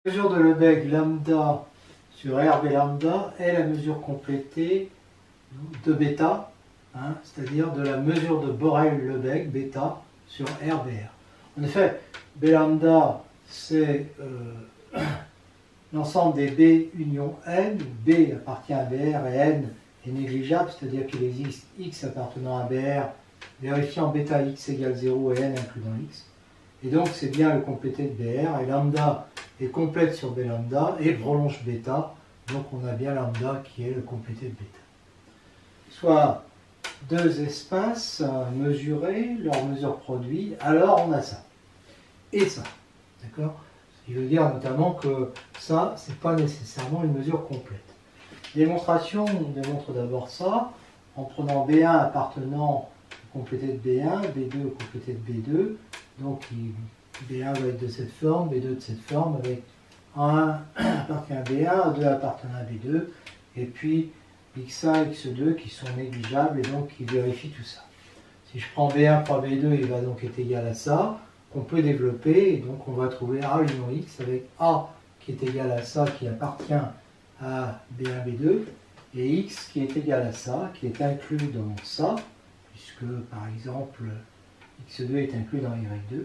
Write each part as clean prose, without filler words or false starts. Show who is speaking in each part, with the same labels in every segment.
Speaker 1: La mesure de Lebesgue lambda sur RB lambda est la mesure complétée de bêta, hein, c'est-à-dire de la mesure de Borel-Lebesgue bêta sur RBR. En effet, B lambda c'est l'ensemble des B union N, où B appartient à BR et N est négligeable, c'est-à-dire qu'il existe X appartenant à BR, vérifiant bêta X égale 0 et N inclus dans X. Et donc c'est bien le complété de BR, et lambda est complète sur B lambda et prolonge bêta, donc on a bien lambda qui est le complété de bêta. Soit deux espaces mesurés, leur mesure produit, alors on a ça. Et ça. D'accord? Ce qui veut dire notamment que ça, c'est pas nécessairement une mesure complète. Démonstration, on démontre d'abord ça, en prenant B1 appartenant au complété de B1, B2 au complété de B2, donc B1 va être de cette forme, B2 de cette forme, avec A1 appartient à B1, A2 appartient à B2, et puis X1, X2 qui sont négligeables et donc qui vérifient tout ça. Si je prends B1 fois B2, il va donc être égal à ça, qu'on peut développer, et donc on va trouver A union X avec A qui est égal à ça, qui appartient à B1, B2, et X qui est égal à ça, qui est inclus dans ça, puisque par exemple X2 est inclus dans Y2.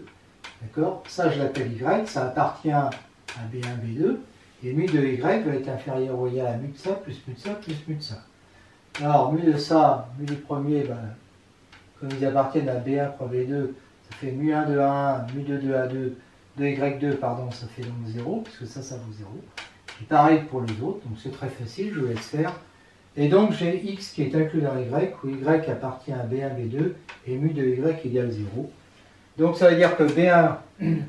Speaker 1: D'accord? Ça, je l'appelle Y, ça appartient à B1, B2, et mu de Y va être inférieur ou égal à mu de ça, plus mu de ça, plus mu de ça. Alors, mu de ça, mu du premier, ben, comme ils appartiennent à B1 fois B2, ça fait mu 1 de A1, mu de 2 A2, de Y2, pardon, ça fait donc 0, puisque ça vaut 0. Et pareil pour les autres, donc c'est très facile, je vous laisse faire. Et donc j'ai X qui est inclus dans Y, où Y appartient à B1, B2, et mu de Y égale 0. Donc ça veut dire que B1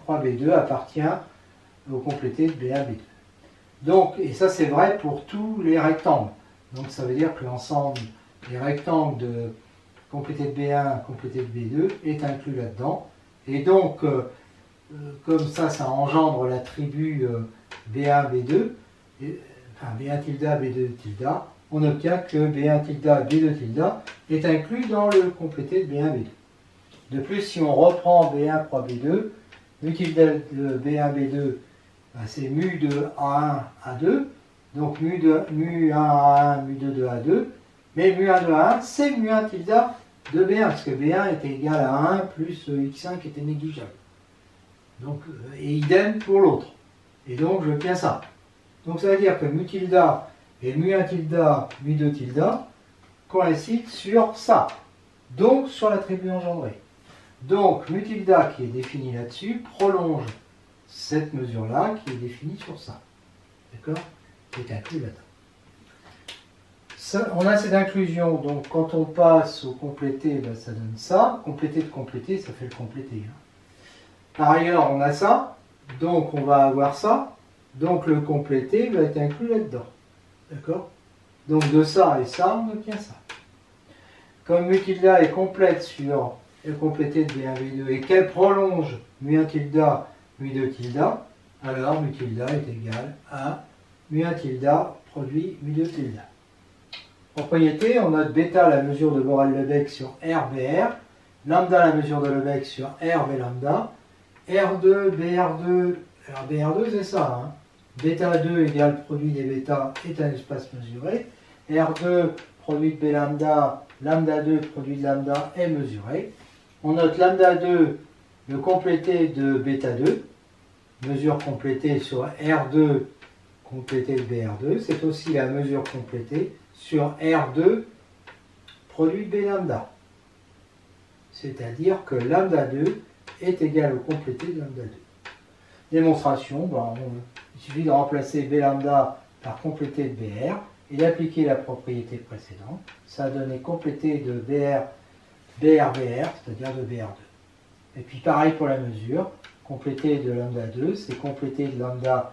Speaker 1: croix B2 appartient au complété de B1, B2. Donc, et ça c'est vrai pour tous les rectangles. Donc ça veut dire que l'ensemble des rectangles de complété de B1, complété de B2 est inclus là-dedans. Et donc, comme ça engendre l'attribut B1, B2, enfin B1 tilde, B2 tilde, on obtient que B1 tilde, B2 tilde est inclus dans le complété de B1, B2. De plus, si on reprend B1 fois B2, mu tilde de B1, B2, ben c'est mu de A1, A2, donc mu 1 A1, mu 2 de A2, mais mu 1 de A1, c'est mu 1 tilde de B1, parce que B1 était égal à 1 plus X1 qui était négligeable. Donc, et idem pour l'autre. Et donc, je obtiens ça. Donc, ça veut dire que mu tilde et mu 1 tilde, mu 2 tilde coïncident sur ça. Donc, sur l'attribut engendré. Donc, mu tilde qui est défini là-dessus prolonge cette mesure-là qui est définie sur ça. D'accord? Qui est inclus là-dedans. On a cette inclusion, donc quand on passe au complété, ben, ça donne ça. Complété de complété, ça fait le complété. Hein. Par ailleurs, on a ça, donc on va avoir ça. Donc le complété va être inclus là-dedans. D'accord? Donc de ça et ça, on obtient ça. Comme mu tilde est complète sur le complété de B1, B2 et qu'elle prolonge mu 1 tilde, mu 2 tilde, alors mu tilde est égal à mu 1 tilde produit mu 2 tilde. Propriété, on note bêta la mesure de Borel-Lebesgue sur RBR, lambda la mesure de Lebesgue sur RB lambda, R2, BR2, RBR2 c'est ça, hein. Bêta 2 égale produit des bêta est un espace mesuré, R2 produit de B lambda, lambda 2 produit de lambda est mesuré. On note lambda 2, le complété de bêta 2, mesure complétée sur R2 complété de BR2, c'est aussi la mesure complétée sur R2 produit de B lambda. C'est-à-dire que lambda 2 est égal au complété de lambda 2. Démonstration, ben, il suffit de remplacer B lambda par complété de BR et d'appliquer la propriété précédente. Ça a donné complété de BR, BR, c'est-à-dire de BR2. Et puis pareil pour la mesure, complété de lambda 2, c'est complété de lambda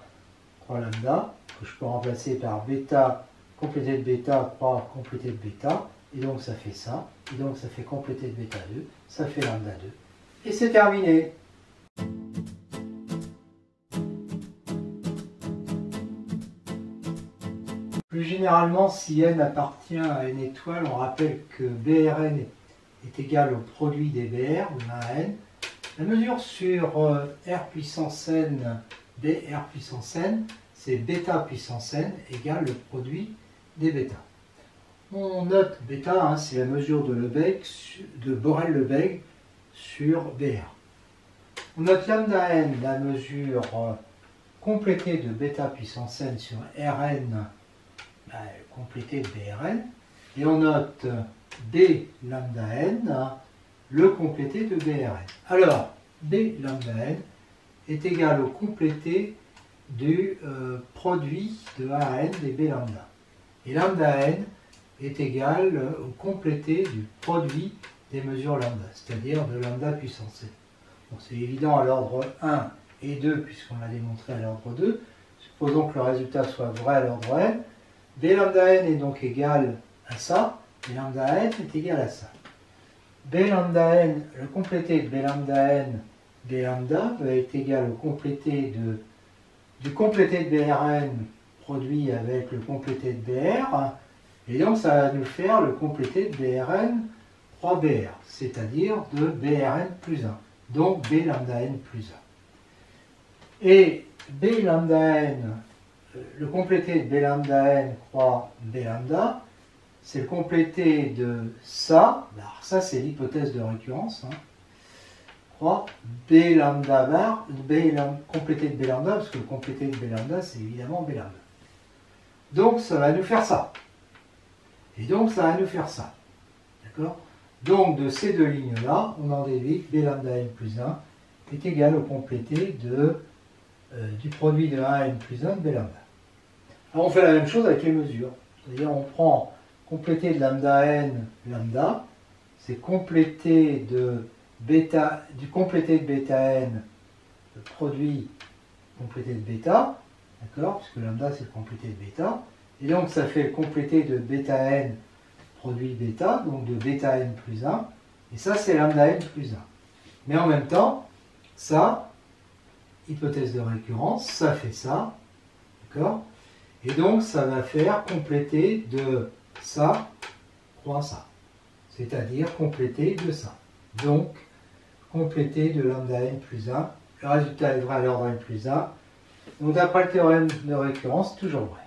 Speaker 1: croix lambda, que je peux remplacer par bêta, complété de bêta croix complété de bêta, et donc ça fait ça, et donc ça fait complété de bêta 2, ça fait lambda 2, et c'est terminé. Plus généralement, si n appartient à une étoile, on rappelle que BRN est égal au produit des BR, de 1 à n. La mesure sur R puissance n BR puissance n, c'est bêta puissance n égale le produit des bêtas. On note bêta, hein, c'est la mesure de Borel-Lebesgue sur BR. On note lambda n, la mesure complétée de bêta puissance n sur Rn, complétée de Brn. Et on note B lambda n, le complété de Brn. Alors, B lambda n est égal au complété du produit de AN des B lambda. Et lambda n est égal au complété du produit des mesures lambda, c'est-à-dire de lambda puissance n. Bon, c'est évident à l'ordre 1 et 2, puisqu'on l'a démontré à l'ordre 2. Supposons que le résultat soit vrai à l'ordre n. B lambda n est donc égal à ça, et lambda n est égal à ça. B lambda n, le complété de B lambda n, B lambda va être égal au complété du complété de Brn produit avec le complété de BR, et donc ça va nous faire le complété de Brn croix BR, c'est-à-dire de Brn plus 1, donc B lambda n plus 1. Et B lambda n, le complété de B lambda n croix B lambda, c'est le complété de ça, alors ça c'est l'hypothèse de récurrence, hein, croix B lambda bar, complété de B lambda, parce que le complété de B lambda c'est évidemment B lambda. Donc ça va nous faire ça. Et donc ça va nous faire ça. D'accord? Donc de ces deux lignes-là, on en déduit que B lambda n plus 1 est égal au complété du produit de 1 n plus 1 de B lambda. Alors on fait la même chose avec les mesures. C'est-à-dire on prend complété de lambda n lambda, c'est complété du complété de bêta n, le produit complété de bêta, d'accord, puisque lambda c'est le complété de bêta, et donc ça fait le complété de bêta n produit bêta, donc de bêta n plus 1, et ça c'est lambda n plus 1. Mais en même temps, ça, hypothèse de récurrence, ça fait ça, d'accord, et donc ça va faire complété de ça croix ça, c'est-à-dire complété de ça. Donc, complété de lambda n plus 1, le résultat est vrai à l'ordre n plus 1, donc d'après le théorème de récurrence, toujours vrai.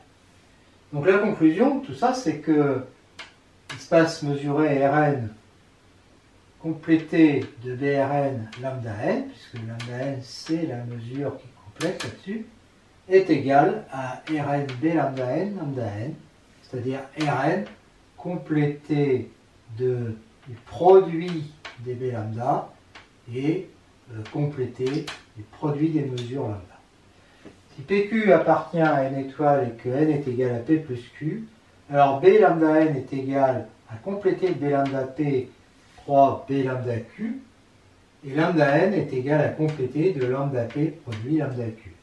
Speaker 1: Donc la conclusion de tout ça, c'est que l'espace mesuré Rn complété de Brn lambda n, puisque lambda n c'est la mesure qui complète là-dessus, est égal à Rn B lambda n, c'est-à-dire Rn complété du produit des B lambda et complété du produit des mesures lambda. Si PQ appartient à n étoile et que n est égal à P plus Q, alors B lambda n est égal à complété de B lambda P croix B lambda Q, et lambda n est égal à complété de lambda P produit lambda Q.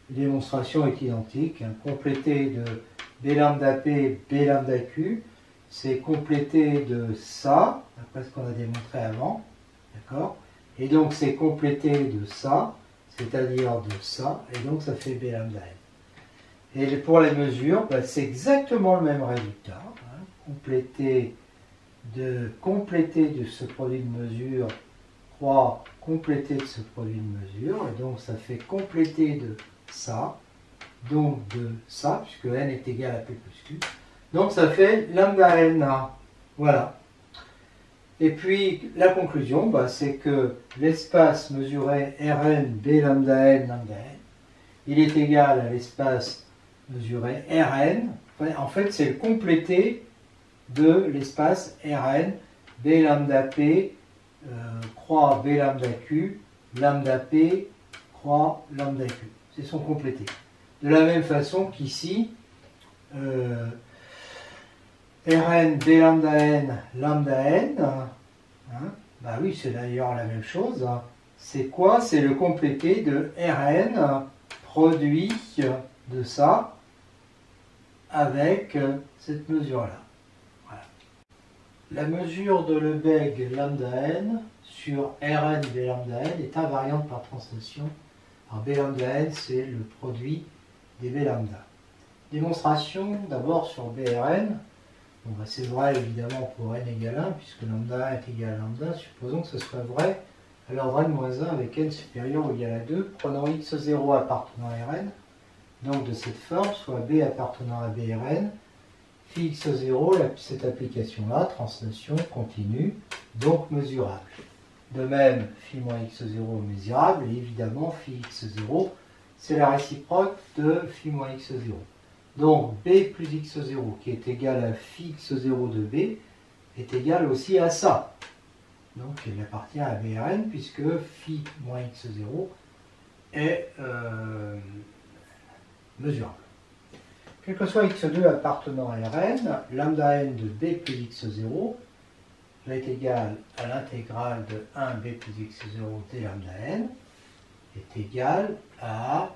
Speaker 1: La démonstration est identique, hein. Complété de B lambda P, B lambda Q, c'est complété de ça, d'après ce qu'on a démontré avant, d'accord? Et donc c'est complété de ça, c'est-à-dire de ça, et donc ça fait B lambda n. Et pour les mesures, c'est exactement le même résultat, hein. Complété de ce produit de mesure croix complété de ce produit de mesure, et donc ça fait complété de ça, donc de ça, puisque n est égal à P plus Q. Donc ça fait lambda n. Voilà. Et puis la conclusion, c'est que l'espace mesuré Rn B lambda n, il est égal à l'espace mesuré Rn. En fait, c'est le complété de l'espace Rn B lambda P croix B lambda Q, lambda P croix lambda Q. C'est son complété. De la même façon qu'ici, Rn B lambda n, hein, bah oui, c'est d'ailleurs la même chose. Hein. C'est quoi? C'est le complété de Rn produit de ça avec cette mesure-là. Voilà. La mesure de Lebesgue lambda n sur Rn B lambda n est invariante par translation. Alors B lambda n, c'est le produit des B lambda. Démonstration d'abord sur Brn. Bon, c'est vrai évidemment pour n égale 1, puisque lambda est égal à lambda. Supposons que ce soit vrai à l'ordre n-1 avec n supérieur ou égal à 2, prenant x0 appartenant à Rn, donc de cette forme, soit B appartenant à BRn, phi x0, cette application-là, translation continue, donc mesurable. De même, phi moins x0 mesurable, et évidemment, phi x0, c'est la réciproque de phi moins x0. Donc, B plus x0, qui est égal à phi x0 de B, est égal aussi à ça. Donc, il appartient à BRn, puisque phi moins x0 est mesurable. Quel que soit x2 appartenant à Rn, lambda n de B plus x0 va être égal à l'intégrale de 1b plus x0 d lambda n est égal à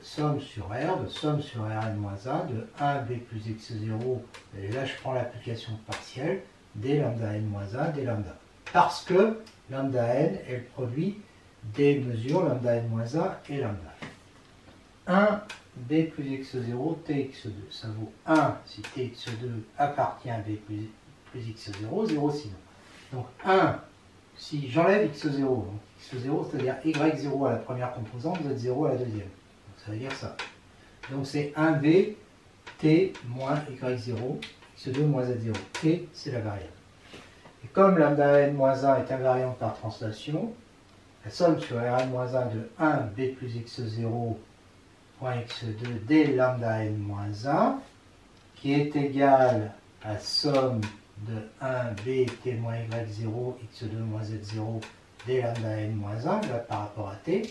Speaker 1: somme sur R, de somme sur Rn-1 de 1b plus x0, et là je prends l'application partielle, d lambda n-1 d lambda. Parce que lambda n est le produit des mesures lambda n-1 et lambda. 1 b plus x0 tx2, ça vaut 1 si tx2 appartient à b plus x0, 0 sinon. Donc 1, si j'enlève x0, donc x0 c'est-à-dire y0 à la première composante, z0 à la deuxième. Donc ça veut dire ça. Donc c'est 1b t moins y0, x2 moins z0. T c'est la variable. Et comme lambda n-1 est invariante par translation, la somme sur Rn-1 de 1b plus x0 point x2 d lambda n-1 qui est égal à somme de 1b t moins y0 x2 moins z0 d lambda n-1 là par rapport à t.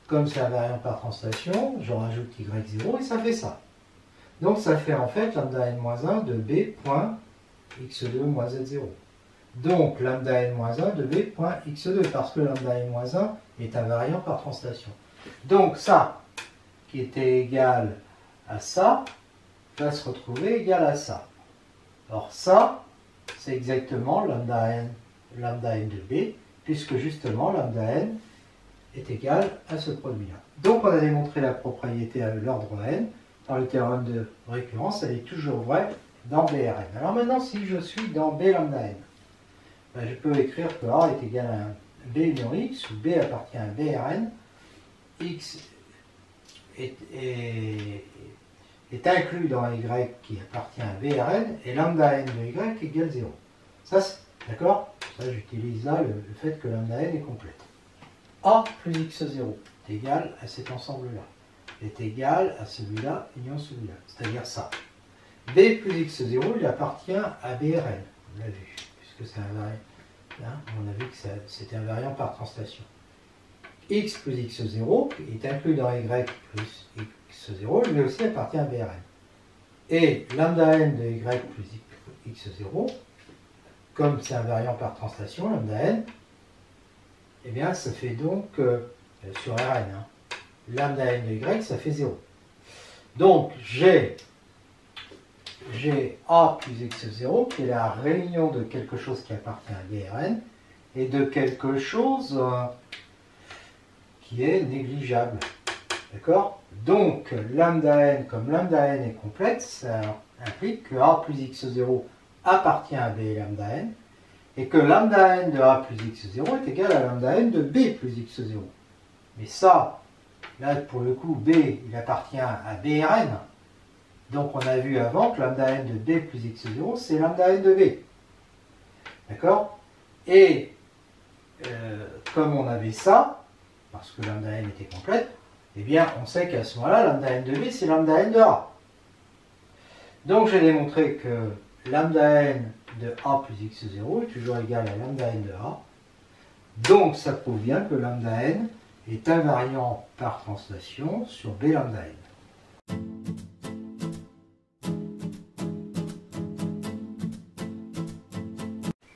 Speaker 1: Comme c'est invariant par translation, je rajoute y0 et ça fait ça. Donc ça fait en fait lambda n-1 de b point x2 moins z0. Donc lambda n-1 de b point x2 parce que lambda n-1 est invariant par translation. Donc ça qui était égal à ça, va se retrouver égal à ça. Or ça, c'est exactement lambda n de B, puisque justement lambda n est égal à ce produit-là. Donc on a démontré la propriété à l'ordre n, par le théorème de récurrence, elle est toujours vraie dans BRn. Alors maintenant, si je suis dans B lambda n, ben, je peux écrire que A est égal à B union x, où B appartient à BRn, x est inclus dans y qui appartient à BRn et lambda n de y égale 0. Ça, d'accord? Ça, j'utilise là le fait que lambda n est complète. A plus x0 est égal à cet ensemble-là, est égal à celui-là union celui-là, c'est-à-dire ça. B plus x0, il appartient à BRn, on l'a vu, puisque c'est invariant. Là, on a vu que c'était invariant par translation. X plus x0 est inclus dans y plus x0, lui aussi appartient à Brn. Et lambda n de y plus x0, comme c'est invariant par translation, lambda n, eh bien ça fait donc, sur Rn, hein, lambda n de y, ça fait 0. Donc j'ai A plus x0 qui est la réunion de quelque chose qui appartient à Brn et de quelque chose qui est négligeable. D'accord? Donc, lambda n, comme lambda n est complète, ça implique que A plus x0 appartient à B lambda n, et que lambda n de A plus x0 est égal à lambda n de B plus x0. Mais ça, là, pour le coup, B, il appartient à Brn. Donc, on a vu avant que lambda n de B plus x0, c'est lambda n de B. D'accord? Et, comme on avait ça, parce que lambda n était complète, eh bien, on sait qu'à ce moment-là, lambda n de B, c'est lambda n de A. Donc, j'ai démontré que lambda n de A plus x0 est toujours égal à lambda n de A. Donc, ça prouve bien que lambda n est invariant par translation sur B lambda n.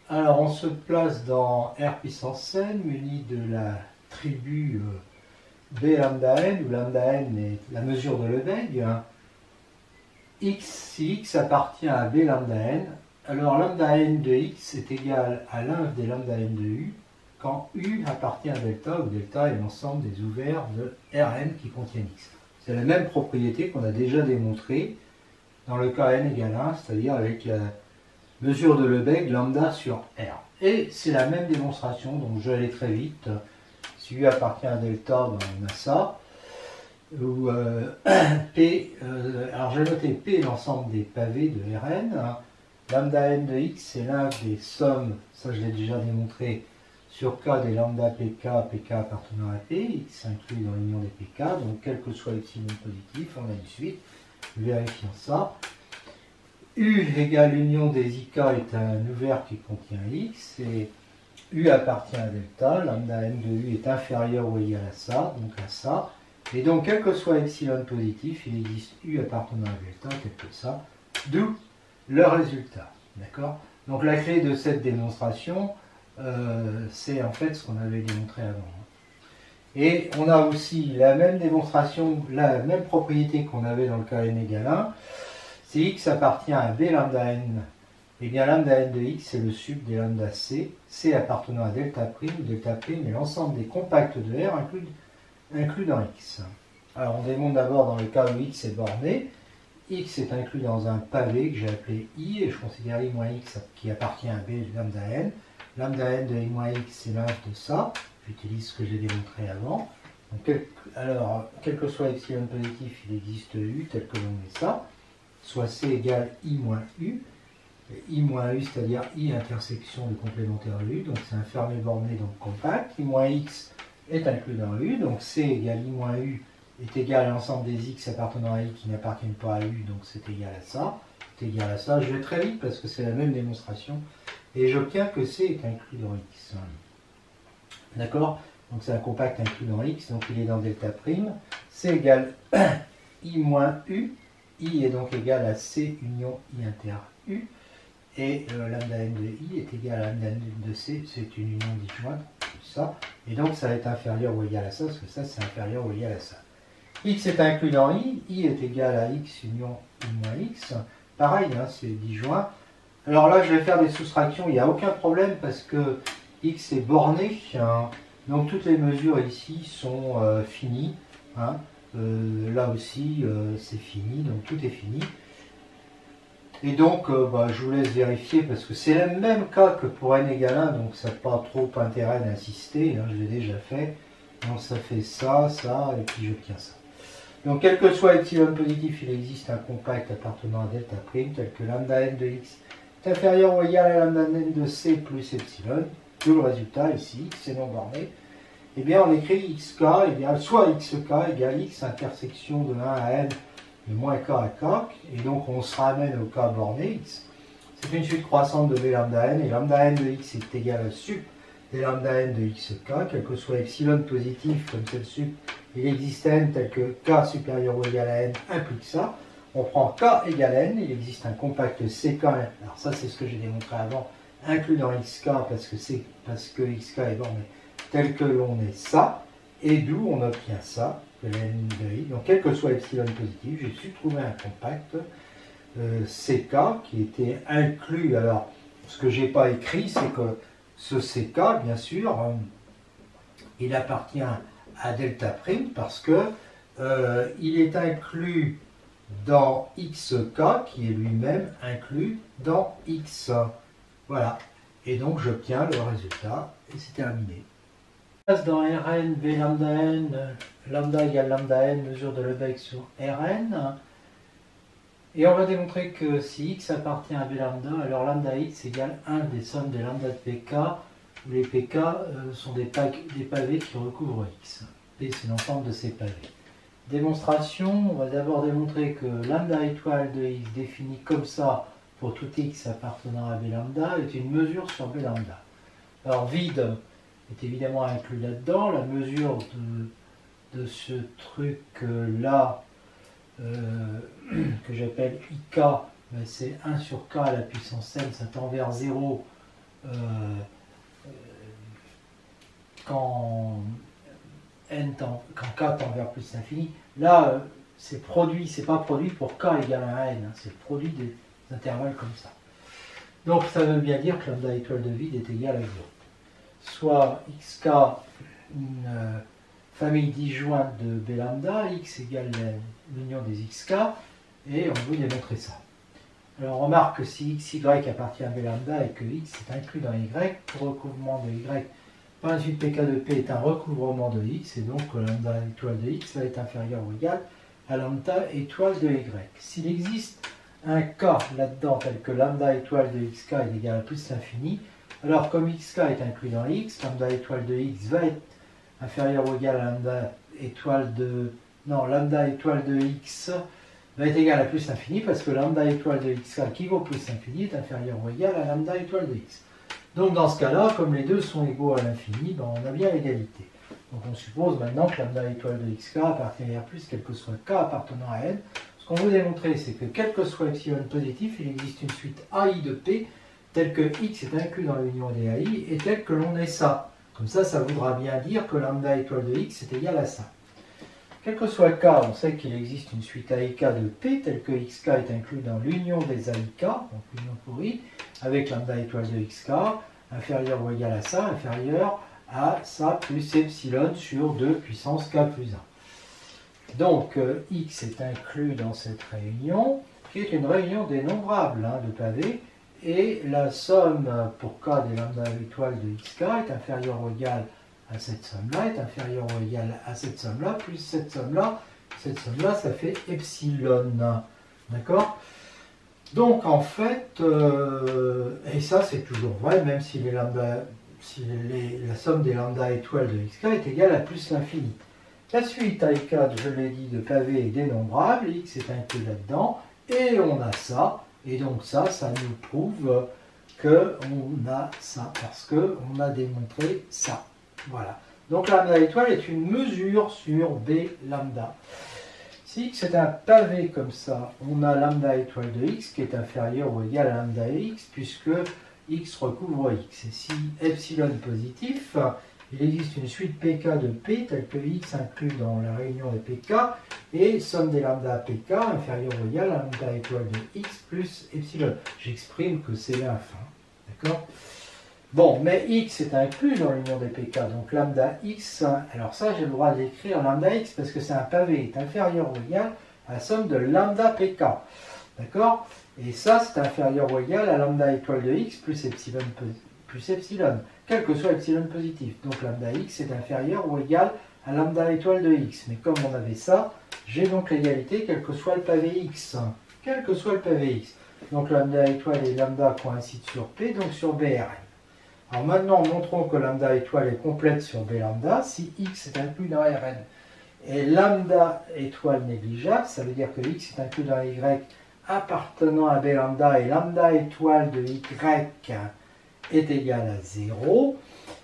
Speaker 1: Alors, on se place dans R puissance n, muni de la tribu B lambda n, où lambda n est la mesure de Lebesgue. X, si x appartient à B lambda n, alors lambda n de x est égal à l'inf des lambda n de u, quand u appartient à delta, où delta est l'ensemble des ouverts de Rn qui contiennent x. C'est la même propriété qu'on a déjà démontrée dans le cas n égale 1, c'est-à-dire avec mesure de Lebesgue lambda sur R. Et c'est la même démonstration, donc je vais aller très vite. Si U appartient à delta, ben on a ça. Où P, alors j'ai noté P l'ensemble des pavés de Rn. Lambda n de x, c'est l'un des sommes, ça je l'ai déjà démontré, sur K des lambda PK, PK appartenant à P, x inclus dans l'union des PK, donc quel que soit epsilon positif, on a une suite, vérifions ça. U égale l'union des IK est un ouvert qui contient X, et U appartient à delta, lambda n de U est inférieur ou égal à ça, donc à ça. Et donc, quel que soit epsilon positif, il existe U appartenant à delta, tel que ça, d'où le résultat. D'accord? Donc, la clé de cette démonstration, c'est en fait ce qu'on avait démontré avant. Et on a aussi la même démonstration, la même propriété qu'on avait dans le cas n égale 1. Si x appartient à b lambda n, et bien lambda n de x c'est le sub des lambda c, c appartenant à delta prime, delta prime est l'ensemble des compacts de R inclus dans x. Alors on démontre d'abord dans le cas où x est borné, x est inclus dans un pavé que j'ai appelé i, et je considère i moins x qui appartient à b lambda n. Lambda n de i moins x c'est l'inf de ça, j'utilise ce que j'ai démontré avant. Donc, alors, quel que soit epsilon positif, il existe u tel que l'on met ça, soit c égale i moins u. I moins u, c'est-à-dire i intersection de complémentaire de u, donc c'est un fermé borné, donc compact. I moins x est inclus dans u, donc c égale i moins u est égal à l'ensemble des x appartenant à i qui n'appartiennent pas à u, donc c'est égal à ça. C'est égal à ça. Je vais très vite parce que c'est la même démonstration. Et j'obtiens que c est inclus dans x. D'accord? Donc c'est un compact inclus dans x, donc il est dans delta prime. C égale i moins u. I est donc égal à c union i inter u. Et lambda n de i est égal à lambda n de c, c'est une union disjointe, ça. Et donc ça va être inférieur ou égal à ça, parce que ça c'est inférieur ou égal à ça. X est inclus dans i est égal à x union i moins x. Pareil, hein, c'est disjoint. Alors là, je vais faire des soustractions, il n'y a aucun problème parce que x est borné, hein, donc toutes les mesures ici sont finies. Hein. Là aussi, c'est fini, donc tout est fini. Et donc, je vous laisse vérifier parce que c'est le même cas que pour n égale 1, donc ça n'a pas trop intérêt d'insister, hein, je l'ai déjà fait. Donc ça fait ça, ça, et puis j'obtiens ça. Donc, quel que soit epsilon positif, il existe un compact appartenant à delta prime, tel que lambda n de x est inférieur ou égal à lambda n de c plus epsilon. Tout le résultat ici, x est non borné. Eh bien, on écrit xk égale soit xk égale x intersection de 1 à n de moins k à k, et donc on se ramène au k borné x. C'est une suite croissante de v lambda n, et lambda n de x est égal à sup des lambda n de xk, quel que soit epsilon positif, comme c'est le sup, il existe n tel que k supérieur ou égal à n implique ça. On prend k égale n, il existe un compact ck, alors ça c'est ce que j'ai démontré avant, inclus dans xk parce que xk est borné tel que l'on est ça, et d'où on obtient ça, que n de i. Donc quel que soit epsilon positif, j'ai su trouver un compact ck qui était inclus. Alors ce que j'ai pas écrit, c'est que ce ck, bien sûr, il appartient à delta prime parce que il est inclus dans xk qui est lui-même inclus dans x. Voilà. Et donc j'obtiens le résultat et c'est terminé. Dans Rn, v lambda n, lambda égale lambda n, mesure de Lebesgue sur Rn. Et on va démontrer que si x appartient à v lambda, alors lambda x égale 1 des sommes des lambda de pk, où les pk sont des pavés qui recouvrent x. P c'est l'ensemble de ces pavés. Démonstration, on va d'abord démontrer que lambda étoile de x définie comme ça pour tout x appartenant à v lambda est une mesure sur v lambda. Alors vide est évidemment inclus là-dedans, la mesure de ce truc-là que j'appelle IK, ben c'est 1 sur K à la puissance n, ça tend vers 0 quand K tend vers plus l'infini. Là, c'est produit, c'est pas produit pour K égale à n, hein, c'est le produit des intervalles comme ça. Donc ça veut bien dire que lambda étoile de vide est égal à 0. Soit xk, une famille disjointe de b lambda, x égale l'union des xk, et on veut démontrer ça. Alors on remarque que si x, y appartient à b lambda et que x est inclus dans y, le recouvrement de y par une suite pk de p est un recouvrement de x, et donc lambda étoile de x va être inférieur ou égal à lambda étoile de y. S'il existe un cas là-dedans tel que lambda étoile de xk est égal à plus l'infini, alors comme xk est inclus dans x, lambda étoile de x va être inférieur ou égal à lambda étoile de... Non, lambda étoile de x va être égal à plus l'infini parce que lambda étoile de xk qui vaut plus l'infini est inférieur ou égal à lambda étoile de x. Donc dans ce cas-là, comme les deux sont égaux à l'infini, ben on a bien l'égalité. Donc on suppose maintenant que lambda étoile de xk appartient à R+, quel que soit k appartenant à n. Ce qu'on veut démontrer, c'est que quel que soit epsilon positif, il existe une suite AI de P telle que x est inclus dans l'union des AI et telle que l'on ait ça. Comme ça, ça voudra bien dire que lambda étoile de x est égal à ça. Quel que soit le cas, on sait qu'il existe une suite AIK de P telle que xk est inclus dans l'union des AIK, donc l'union pour i, avec lambda étoile de xk, inférieur ou égal à ça, inférieur à ça plus epsilon sur 2 puissance k plus 1. Donc x est inclus dans cette réunion, qui est une réunion dénombrable de pavés, et la somme pour k des lambda étoile de xk est inférieure ou égale à cette somme-là, est inférieure ou égale à cette somme-là, plus cette somme-là. Cette somme-là, ça fait epsilon. D'accord? Donc, en fait, et ça, c'est toujours vrai, même si, la somme des lambda étoiles de xk est égale à plus l'infini. La suite AIK, je l'ai dit, de pavé est dénombrable, x est inclus là-dedans, et on a ça, et donc ça nous prouve qu'on a ça, parce qu'on a démontré ça. Voilà. Donc lambda étoile est une mesure sur B lambda. Si x est un pavé comme ça, on a lambda étoile de x qui est inférieur ou égal à lambda x, puisque x recouvre x. Et si epsilon positif, il existe une suite pk de p telle que x inclus dans la réunion des pk, et somme des lambda pk inférieure ou égale à lambda étoile de x plus epsilon. J'exprime que c'est l'inf. D'accord? Bon, mais x est inclus dans l'union des pk, donc lambda x, alors ça j'ai le droit d'écrire lambda x parce que c'est un pavé, est inférieur ou égal à la somme de lambda pk. D'accord? Et ça c'est inférieur ou égal à lambda étoile de x plus epsilon, quel que soit epsilon positif. Donc lambda x est inférieur ou égal à lambda étoile de x. Mais comme on avait ça, j'ai donc l'égalité quel que soit le pavé x. Quel que soit le pavé x. Donc lambda étoile et lambda coïncident sur P, donc sur BRN. Alors maintenant, montrons que lambda étoile est complète sur B lambda si x est inclus dans Rn. Et lambda étoile négligeable, ça veut dire que x est inclus dans y appartenant à B lambda et lambda étoile de y est égal à 0.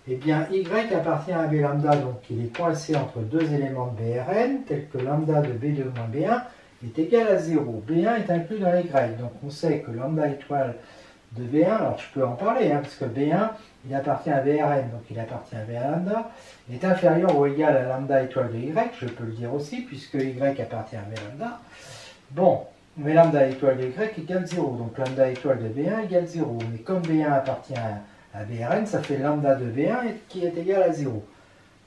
Speaker 1: Eh bien, y appartient à B lambda, donc il est coincé entre deux éléments de Brn, tels que lambda de B2 moins B1 est égal à 0. B1 est inclus dans y, donc on sait que lambda étoile de B1, alors je peux en parler, parce que B1, il appartient à Brn, donc il appartient à B lambda, est inférieur ou égal à lambda étoile de y, je peux le dire aussi, puisque y appartient à B lambda. Bon, mais lambda étoile de y égale 0, donc lambda étoile de B1 égale 0. Mais comme B1 appartient à Brn, ça fait lambda de B1 qui est égal à 0.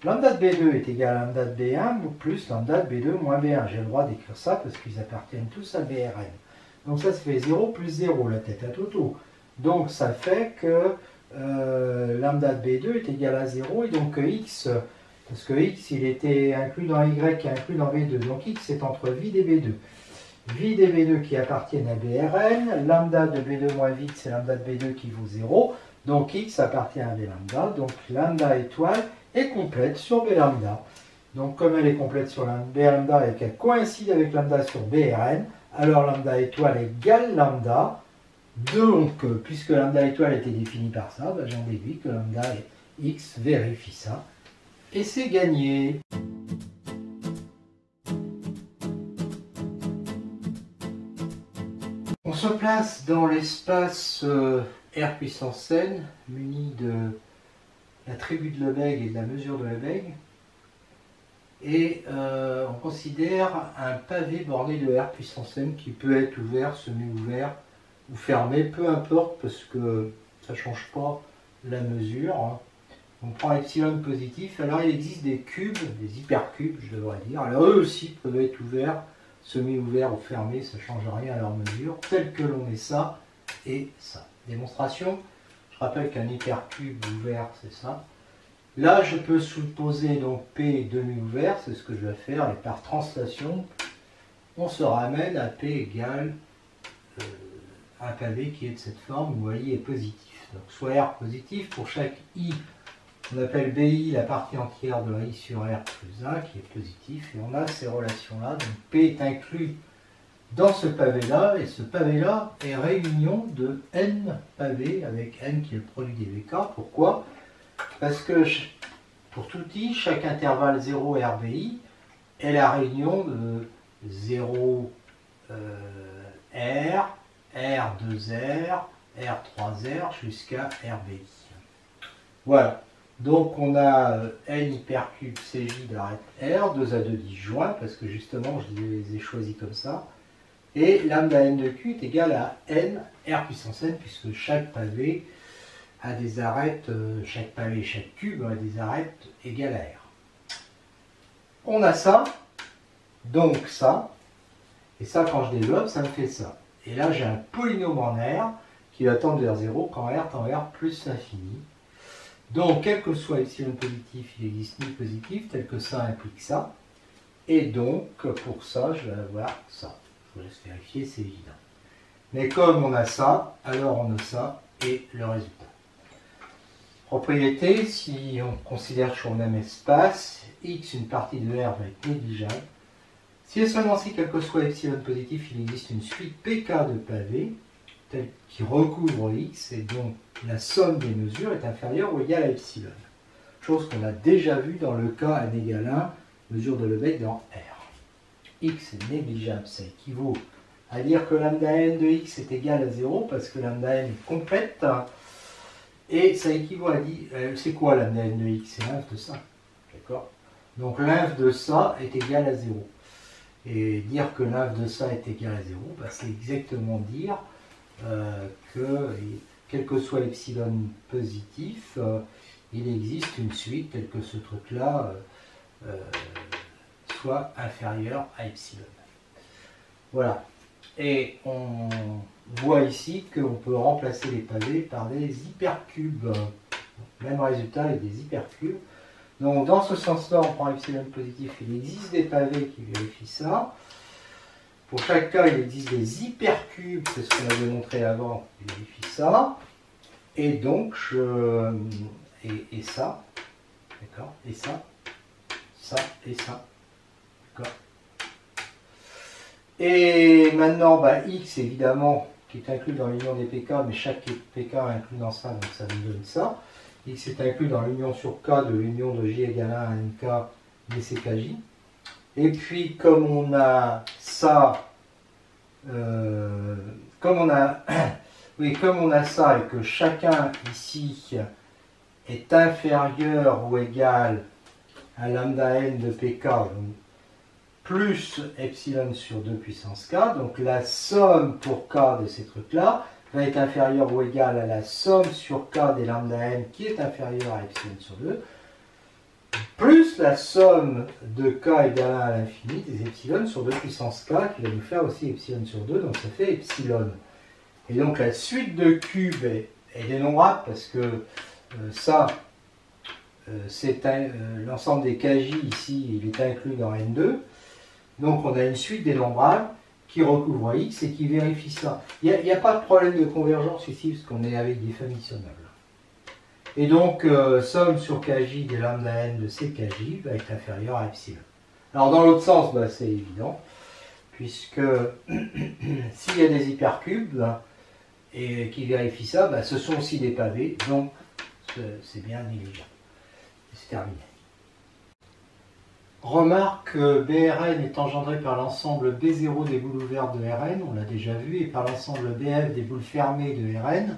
Speaker 1: Lambda de B2 est égal à lambda de B1 plus lambda de B2 moins B1. J'ai le droit d'écrire ça parce qu'ils appartiennent tous à Brn. Donc ça fait 0 plus 0, la tête à Toto. Donc ça fait que lambda de B2 est égal à 0 et donc x, parce que x il était inclus dans y et inclus dans B2, donc x est entre vide et B2. Vide et B2 qui appartiennent à Brn, lambda de B2 moins vide c'est lambda de B2 qui vaut 0, donc x appartient à B lambda, donc lambda étoile est complète sur B lambda. Donc comme elle est complète sur B lambda et qu'elle coïncide avec lambda sur Brn, alors lambda étoile égale lambda. Donc, puisque lambda étoile était définie par ça, ben j'en déduis que lambda est x, vérifie ça, et c'est gagné. On se place dans l'espace R puissance n, muni de la tribu de Lebesgue et de la mesure de Lebesgue, et on considère un pavé borné de R puissance n qui peut être ouvert, semi-ouvert, ou fermé, peu importe, parce que ça ne change pas la mesure. On prend epsilon positif, alors il existe des cubes, des hypercubes, je devrais dire. Alors eux aussi peuvent être ouverts semi-ouvert ou fermé, ça ne change rien à leur mesure, tel que l'on met ça et ça. Démonstration, je rappelle qu'un hypercube ouvert, c'est ça. Là, je peux supposer donc P demi-ouvert, c'est ce que je vais faire, et par translation, on se ramène à P égale un pavé qui est de cette forme, où I est positif. Donc soit R positif, pour chaque I, on appelle BI la partie entière de I sur R plus 1, qui est positif, et on a ces relations-là. Donc P est inclus dans ce pavé-là, et ce pavé-là est réunion de N pavés, avec N qui est le produit des VK. Pourquoi? Parce que pour tout I, chaque intervalle 0 RBI est la réunion de 0 R, R2R, R3R jusqu'à RBI. Voilà. Donc on a N hypercube CJ d'arrêt R, 2 à 2 disjoints, parce que justement je les ai choisis comme ça. Et lambda N de Q est égal à N R puissance N, puisque chaque pavé a des arêtes, chaque pavé, chaque cube a des arêtes égales à R. On a ça, donc ça, et ça quand je développe, ça me fait ça. Et là j'ai un polynôme en R qui va tendre vers 0 quand R tend vers plus l'infini. Donc quel que soit epsilon positif, il n'existe ni positif, tel que ça implique ça. Et donc pour ça, je vais avoir ça. Je vous laisse vérifier, c'est évident. Mais comme on a ça, alors on a ça et le résultat. Propriété, si on considère sur le même espace, X, une partie de R va être négligeable. Si et seulement si, quel que soit epsilon positif, il existe une suite PK de pavés qui recouvre X, et donc la somme des mesures est inférieure ou égale à epsilon. Chose qu'on a déjà vue dans le cas n égale 1, mesure de Lebesgue dans R. X est négligeable, ça équivaut à dire que lambda n de X est égal à 0, parce que lambda n est complète, et ça équivaut à dire, c'est quoi lambda n de X? C'est l'inf de ça, d'accord? Donc l'inf de ça est égal à 0. Et dire que l'inf de ça est égal à 0, bah, c'est exactement dire que, quel que soit epsilon positif, il existe une suite telle que ce truc-là soit inférieur à epsilon. Voilà. Et on voit ici qu'on peut remplacer les pavés par des hypercubes. Même résultat avec des hypercubes. Donc dans ce sens-là, on prend epsilon positif, il existe des pavés qui vérifient ça. Pour chaque cas, il existe des hypercubes, c'est ce qu'on avait montré avant, qui vérifient ça. Et donc, et ça, d'accord, et ça, et ça, d'accord. Et maintenant, bah, X, évidemment, qui est inclus dans l'union des PK, mais chaque PK est inclus dans ça, donc ça nous donne ça. X est inclus dans l'union sur K de l'union de J égale 1 à NK DCKJ. Et puis, comme on a ça, comme on a ça et que chacun ici est inférieur ou égal à lambda n de PK, plus epsilon sur 2 puissance K, donc la somme pour K de ces trucs-là va être inférieure ou égale à la somme sur K des lambda n qui est inférieure à epsilon sur 2, plus la somme de K égale 1 à l'infini des epsilon sur 2 puissance K, qui va nous faire aussi epsilon sur 2, donc ça fait epsilon. Et donc la suite de cubes est dénombrable, parce que ça, c'est l'ensemble des KJ ici, il est inclus dans N2. Donc on a une suite dénombrable qui recouvre X et qui vérifie ça. Il n'y a pas de problème de convergence ici, parce qu'on est avec des familles sommables. Et donc, somme sur Kj des lambda n de ces Kj va être inférieure à epsilon. Alors dans l'autre sens, bah, c'est évident, puisque s'il y a des hypercubes et qui vérifient ça, bah, ce sont aussi des pavés, donc c'est bien négligeable. C'est terminé. Remarque que BRN est engendré par l'ensemble B0 des boules ouvertes de Rn, on l'a déjà vu, et par l'ensemble BF des boules fermées de Rn.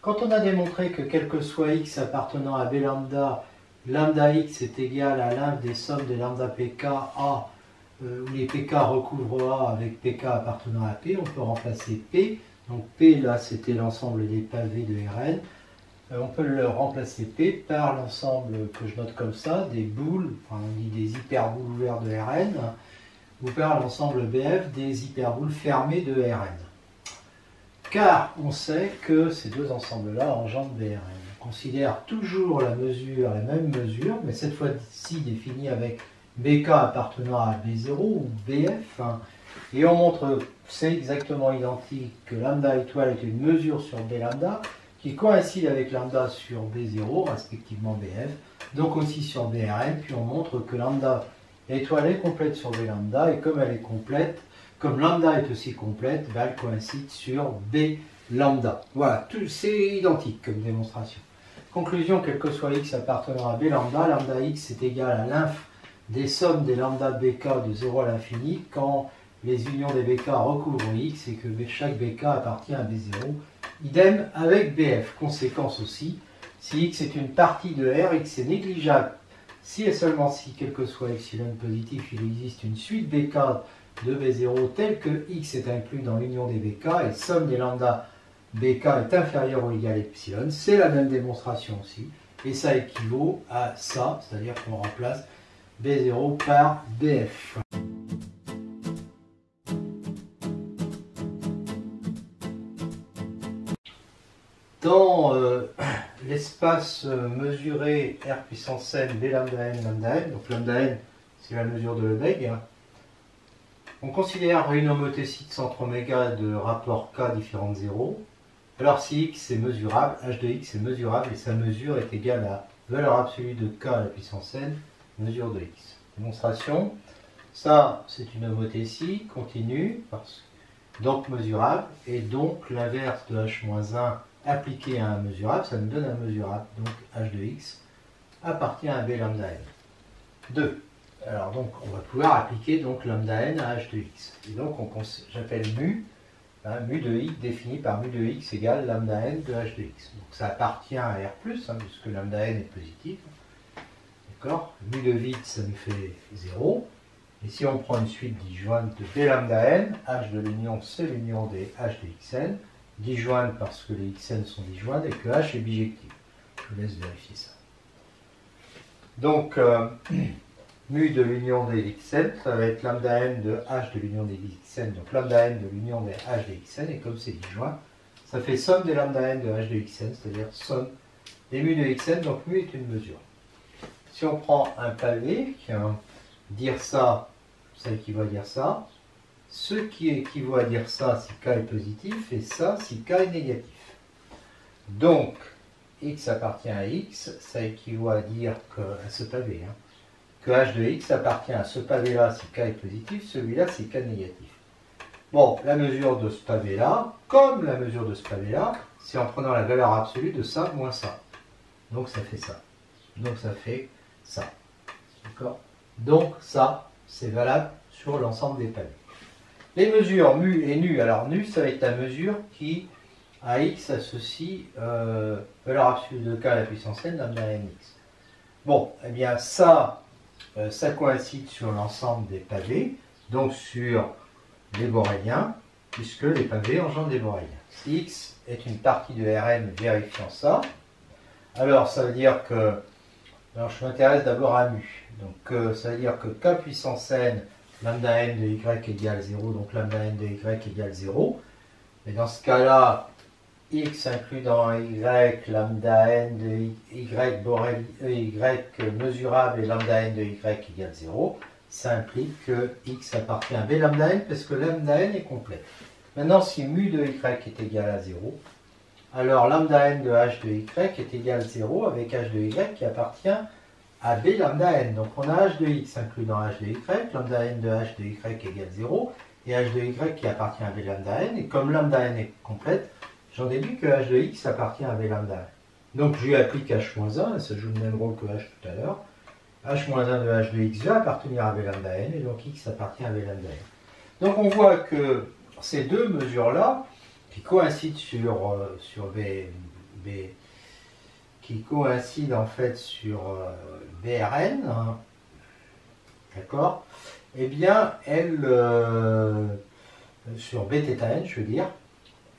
Speaker 1: Quand on a démontré que quel que soit x appartenant à B lambda, lambda x est égal à l'inf des sommes des lambda pk A, où les pk recouvrent A avec pk appartenant à P, on peut remplacer P. Donc P, là, c'était l'ensemble des pavés de Rn. On peut le remplacer P par l'ensemble que je note comme ça, des boules, enfin on dit des hyperboules ouvertes de Rn, ou par l'ensemble BF des hyperboles fermées de Rn. Car on sait que ces deux ensembles-là engendrent Brn. On considère toujours la même mesure, mais cette fois-ci définie avec BK appartenant à B0 ou BF, hein, et on montre que c'est exactement identique, que lambda étoile est une mesure sur B lambda, qui coïncide avec lambda sur B0, respectivement BF, donc aussi sur BRN, puis on montre que lambda étoile est complète sur B lambda, et comme elle est complète, comme lambda est aussi complète, ben elle coïncide sur B lambda. Voilà, c'est identique comme démonstration. Conclusion, quel que soit x appartenant à B lambda, lambda x est égal à l'inf des sommes des lambda bk de 0 à l'infini quand les unions des bk recouvrent x et que chaque bk appartient à B0. Idem avec BF. Conséquence aussi, si x est une partie de R, x est négligeable. Si et seulement si, quel que soit epsilon positif, il existe une suite bk de B0 telle que x est inclus dans l'union des bk et somme des lambda bk est inférieure ou égale à epsilon. C'est la même démonstration aussi. Et ça équivaut à ça, c'est-à-dire qu'on remplace B0 par BF. Dans l'espace mesuré R puissance n, B lambda n, donc lambda n c'est la mesure de Lebesgue, hein. On considère une homothétie de centre oméga de rapport K différent de 0. Alors si x est mesurable, h de x est mesurable et sa mesure est égale à valeur absolue de K à la puissance n, mesure de x. Démonstration, ça c'est une homothétie continue, donc mesurable, et donc l'inverse de h-1 appliqué à un mesurable, ça nous donne un mesurable, donc h de x appartient à b lambda n. 2. Alors donc on va pouvoir appliquer donc lambda n à h de x. Et donc j'appelle mu, hein, mu de x défini par mu de x égale lambda n de h de x. Donc ça appartient à R+, hein, puisque lambda n est positif. D'accord. Mu de vide ça nous fait 0. Et si on prend une suite disjointe de b lambda n, h de l'union c'est l'union des h de xn, disjointe parce que les xn sont disjointes et que h est bijectif. Je vous laisse vérifier ça. Donc mu de l'union des xn, ça va être lambda n de h de l'union des xn, donc lambda n de l'union des h de xn, et comme c'est disjoint, ça fait somme des lambda n de h de xn, c'est-à-dire somme des mu de xn, donc mu est une mesure. Si on prend un pavé, dire ça, ça équivaut à dire ça, ce qui équivaut à dire ça si k est positif, et ça si k est négatif. Donc, x appartient à x, ça équivaut à dire que, à ce pavé, hein, que h de x appartient à ce pavé-là si k est positif, celui-là si k est négatif. Bon, la mesure de ce pavé-là, comme la mesure de ce pavé-là, c'est en prenant la valeur absolue de ça moins ça. Donc ça fait ça. Donc ça fait ça. D'accord? Donc ça, c'est valable sur l'ensemble des pavés. Les mesures mu et nu, alors nu, ça va être la mesure qui, à x, associe valeur absolue de k à la puissance n, lambda n x. Bon, eh bien ça coïncide sur l'ensemble des pavés, donc sur les borréliens, puisque les pavés engendrent des borréliens. Si x est une partie de Rn vérifiant ça, alors ça veut dire que, alors je m'intéresse d'abord à mu, donc ça veut dire que k puissance n, lambda n de y égale 0, donc lambda n de y égale 0, mais dans ce cas-là, x inclus dans y, lambda n de y mesurable et lambda n de y égale 0, ça implique que x appartient à b lambda n parce que lambda n est complète. Maintenant, si mu de y est égal à 0, alors lambda n de h de y est égal à 0 avec h de y qui appartient à b lambda n. Donc on a h de x inclus dans h de y, lambda n de h de y égale 0, et h de y qui appartient à b lambda n, et comme lambda n est complète, j'en déduis que h de x appartient à b lambda n. Donc je lui applique h-1, ça joue le même rôle que h tout à l'heure. h-1 de h de x va appartenir à b lambda n, et donc x appartient à b lambda n. Donc on voit que ces deux mesures-là, qui coïncident sur qui coïncident en fait sur BRN, hein, d'accord, eh bien elles, sur Bθn, je veux dire,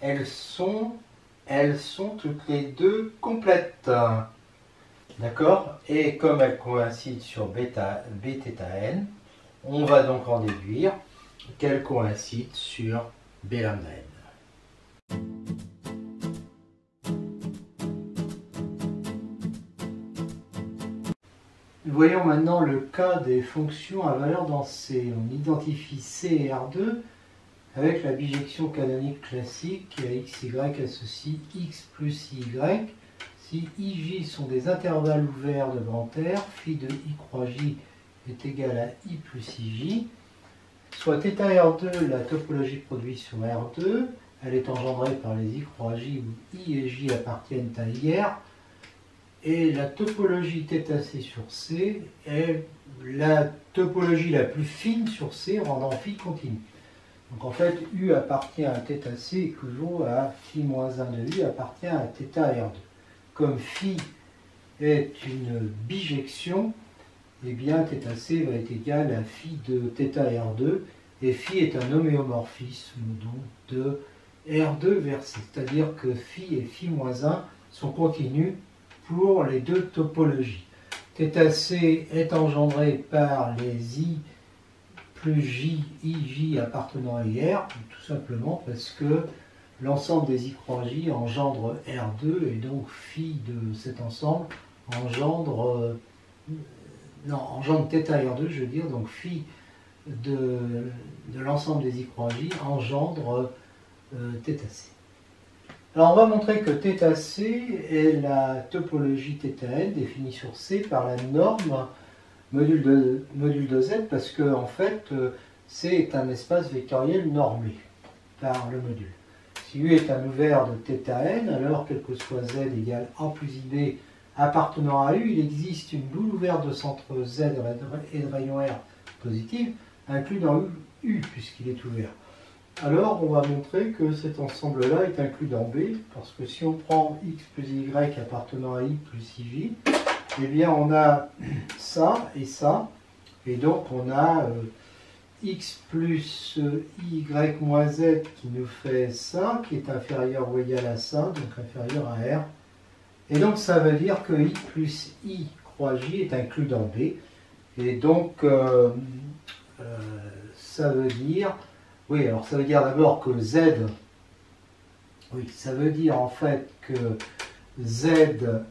Speaker 1: elles sont toutes les deux complètes, d'accord, et comme elles coïncident sur Bθn, On va donc en déduire qu'elle coïncide sur B lambda n. Voyons maintenant le cas des fonctions à valeur dans C. On identifie C et R2 avec la bijection canonique classique qui à x, y associe x plus y. Si ij sont des intervalles ouverts de grand R, phi de i croix j est égal à i plus ij, soit θ R2, la topologie de produit sur R2, elle est engendrée par les i croix j où i et j appartiennent à IR, et la topologie θc sur C est la topologie la plus fine sur C rendant phi continu. Donc en fait, U appartient à θc équivaut à phi moins 1 de U appartient à θ R2. Comme phi est une bijection, eh bien θc va être égal à phi de θ R2, et phi est un homéomorphisme donc de R2 vers C, c'est-à-dire que phi et phi moins 1 sont continus pour les deux topologies. θc est engendré par les i plus j, ij appartenant à IR, tout simplement parce que l'ensemble des i croix j engendre R2, et donc phi de cet ensemble engendre θ R2, je veux dire, donc phi de l'ensemble des i croix j engendre θc. Alors on va montrer que θc est la topologie θn définie sur C par la norme module de Z, parce que en fait C est un espace vectoriel normé par le module. Si U est un ouvert de θn, alors quel que soit Z égale A plus IB appartenant à U, il existe une boule ouverte de centre Z et de rayon R positive inclus dans U puisqu'il est ouvert. Alors, on va montrer que cet ensemble-là est inclus dans B, parce que si on prend x plus y appartenant à i plus ij, eh bien on a ça, et donc on a x plus y moins z qui nous fait ça, qui est inférieur ou égal à ça, donc inférieur à R. Et donc ça veut dire que i plus i croix j est inclus dans B, et donc ça veut dire... Oui, alors ça veut dire d'abord que Z, oui, ça veut dire en fait que Z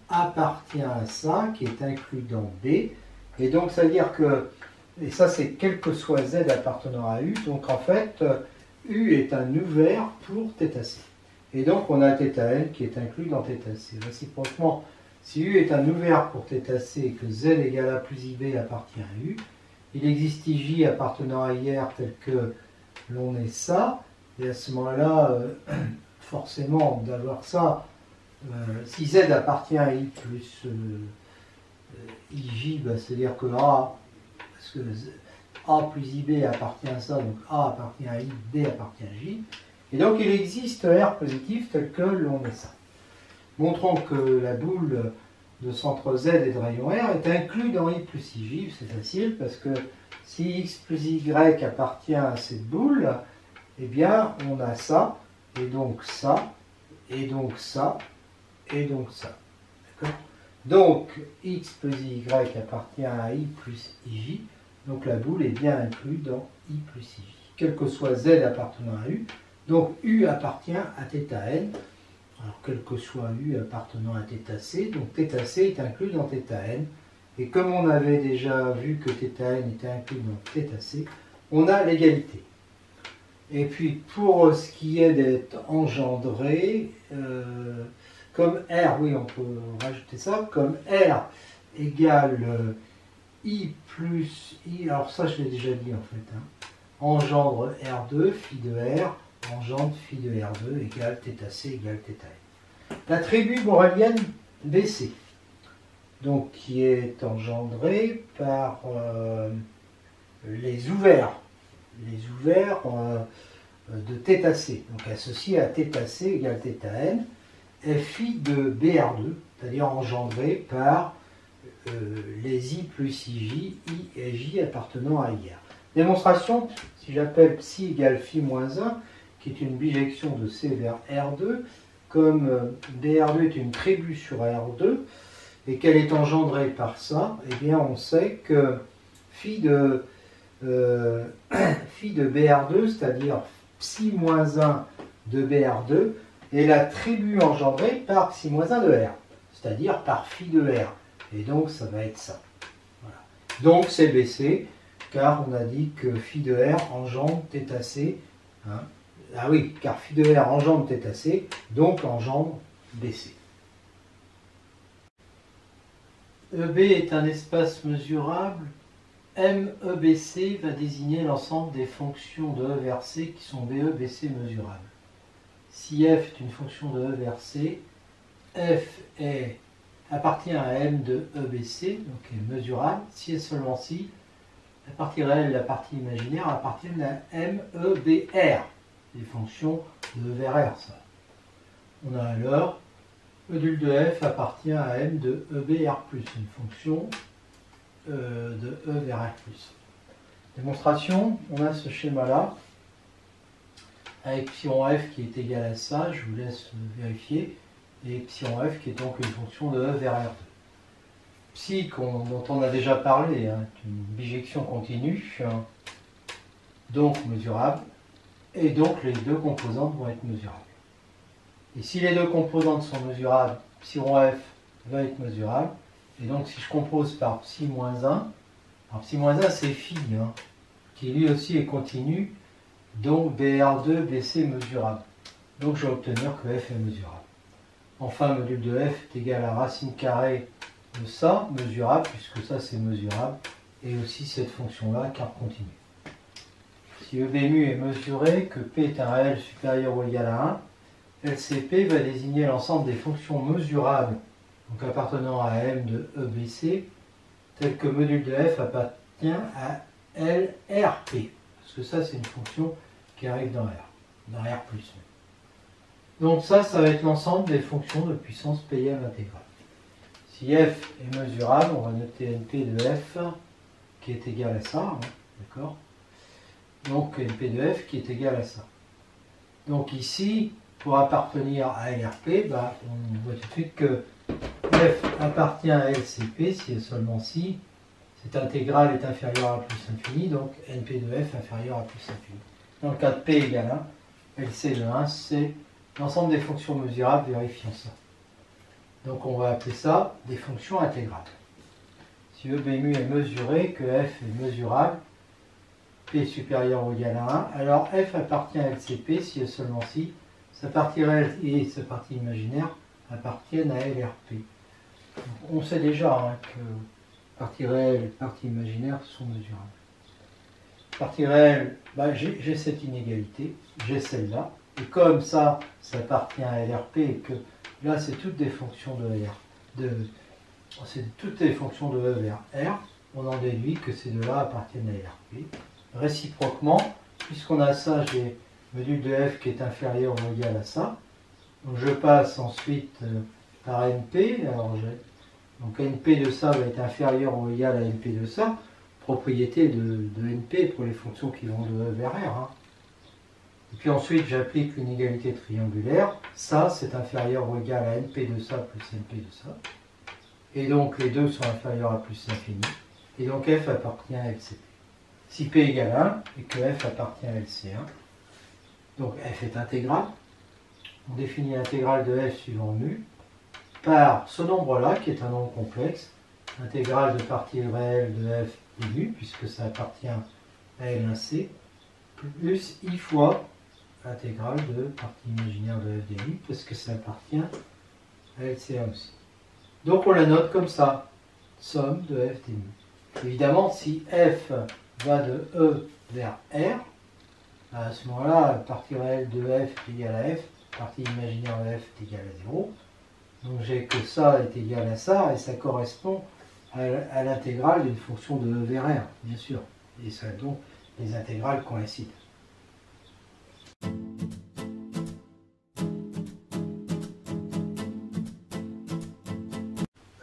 Speaker 1: appartient à ça, qui est inclus dans B, et donc ça veut dire que, et ça c'est quel que soit Z appartenant à U, donc en fait, U est un ouvert pour θc. Et donc on a θn qui est inclus dans θc. Réciproquement, si U est un ouvert pour θc et que Z égale A plus IB appartient à U, il existe IJ appartenant à IR tel que l'on est ça, et à ce moment-là, forcément, d'avoir ça, si Z appartient à I plus IJ, bah, c'est-à-dire que A, parce que A plus IB appartient à ça, donc A appartient à I, B appartient à J, et donc il existe R positif tel que l'on est ça. Montrons que la boule de centre Z et de rayon R est inclus dans I plus IJ, c'est facile, parce que si x plus y appartient à cette boule, eh bien on a ça, et donc ça, et donc ça, et donc ça. D'accord ? Donc x plus y appartient à i plus ij, donc la boule est bien inclue dans i plus ij. Quel que soit z appartenant à u, donc u appartient à θn, alors quel que soit u appartenant à θc, donc θc est inclus dans θn. Et comme on avait déjà vu que θn était inclus dans θc, on a l'égalité. Et puis pour ce qui est d'être engendré, comme R, oui on peut rajouter ça, comme R égale I plus I, alors ça je l'ai déjà dit en fait, hein, engendre R2, phi de R, engendre phi de R2 égale θc égale θn. La tribu borélienne BC, donc qui est engendré par les ouverts de θc, donc associé à θc égale θn, est phi de BR2, c'est-à-dire engendré par les I plus IJ, I et J appartenant à IR. Démonstration, si j'appelle psi égale phi moins 1, qui est une bijection de C vers R2, comme BR2 est une tribu sur R2, et qu'elle est engendrée par ça, eh bien on sait que phi de phi de BR2, c'est-à-dire psi moins 1 de BR2, est l'attribut engendré par psi moins 1 de R, c'est-à-dire par phi de R. Et donc ça va être ça. Voilà. Donc c'est BC, car on a dit que phi de R engendre θc. Hein. Ah oui, car phi de R engendre θc, donc engendre BC. EB est un espace mesurable. MEBC va désigner l'ensemble des fonctions de E vers C qui sont BE, BC mesurables. Si f est une fonction de E vers C, f appartient à M de EBC, donc est mesurable, si et seulement si la partie réelle et la partie imaginaire appartiennent à MEBR, les fonctions de E vers R. Ça. On a alors module de f appartient à M de EBR+, une fonction de E vers R+. Démonstration, on a ce schéma-là, avec epsilon f qui est égal à ça, je vous laisse vérifier, et epsilon f qui est donc une fonction de E vers R2. Psi, dont on a déjà parlé, hein, une bijection continue, hein, donc mesurable, et donc les deux composantes vont être mesurables. Et si les deux composantes sont mesurables, epsilon f va être mesurable, et donc si je compose par psi moins 1, alors psi moins 1 c'est phi, hein, qui lui aussi est continu, donc BR2, BC mesurable. Donc je vais obtenir que f est mesurable. Enfin, module de f est égal à racine carrée de ça, mesurable, puisque ça c'est mesurable, et aussi cette fonction-là, car continue. Si E B mu est mesuré, que P est un réel supérieur ou égal à 1, LCP va désigner l'ensemble des fonctions mesurables, donc appartenant à M de EBC, tel que module de f appartient à LRP, parce que ça c'est une fonction qui arrive dans R, dans R+. Donc ça va être l'ensemble des fonctions de puissance PM intégrale. Si f est mesurable, on va noter NP de f qui est égal à ça, hein, d'accord? Donc NP de f qui est égal à ça. Donc ici, pour appartenir à LRP, bah, on voit tout de suite que f appartient à LCP si et seulement si cette intégrale est inférieure à plus infini, donc NP de f inférieur à plus infini. Dans le cas de P égale 1, LC de 1, c'est l'ensemble des fonctions mesurables vérifiant ça. Donc on va appeler ça des fonctions intégrales. Si E B mu est mesuré, que f est mesurable, P est supérieur ou égal à 1, alors f appartient à LCP si et seulement si sa partie réelle et sa partie imaginaire appartiennent à LRP. Donc on sait déjà hein, que partie réelle et partie imaginaire sont mesurables. Partie réelle, bah, j'ai cette inégalité, j'ai celle-là, et comme ça appartient à LRP et que là c'est toutes des fonctions c'est toutes les fonctions de E vers R, on en déduit que ces deux-là appartiennent à LRP. Réciproquement, puisqu'on a ça, j'ai module de f qui est inférieur ou égal à ça. Donc je passe ensuite par NP. Alors donc NP de ça va être inférieur ou égal à NP de ça. Propriété de NP pour les fonctions qui vont de E vers R. Hein. Et puis ensuite j'applique l'inégalité triangulaire. Ça c'est inférieur ou égal à NP de ça plus NP de ça. Et donc les deux sont inférieurs à plus infini. Et donc f appartient à LCP. Si P égale 1 et que f appartient à LC1, donc f est intégrale, on définit l'intégrale de f suivant mu par ce nombre-là qui est un nombre complexe, intégrale de partie réelle de f et mu, puisque ça appartient à L1c, plus i fois l'intégrale de partie imaginaire de f des mu, parce que ça appartient à LC1 aussi. Donc on la note comme ça, somme de f des mu. Évidemment, si f va de E vers R, à ce moment-là, la partie réelle de f est égale à f, la partie imaginaire de f est égale à 0. Donc j'ai que ça est égal à ça, et ça correspond à l'intégrale d'une fonction de E vers R, bien sûr. Et ça, donc, les intégrales coïncident.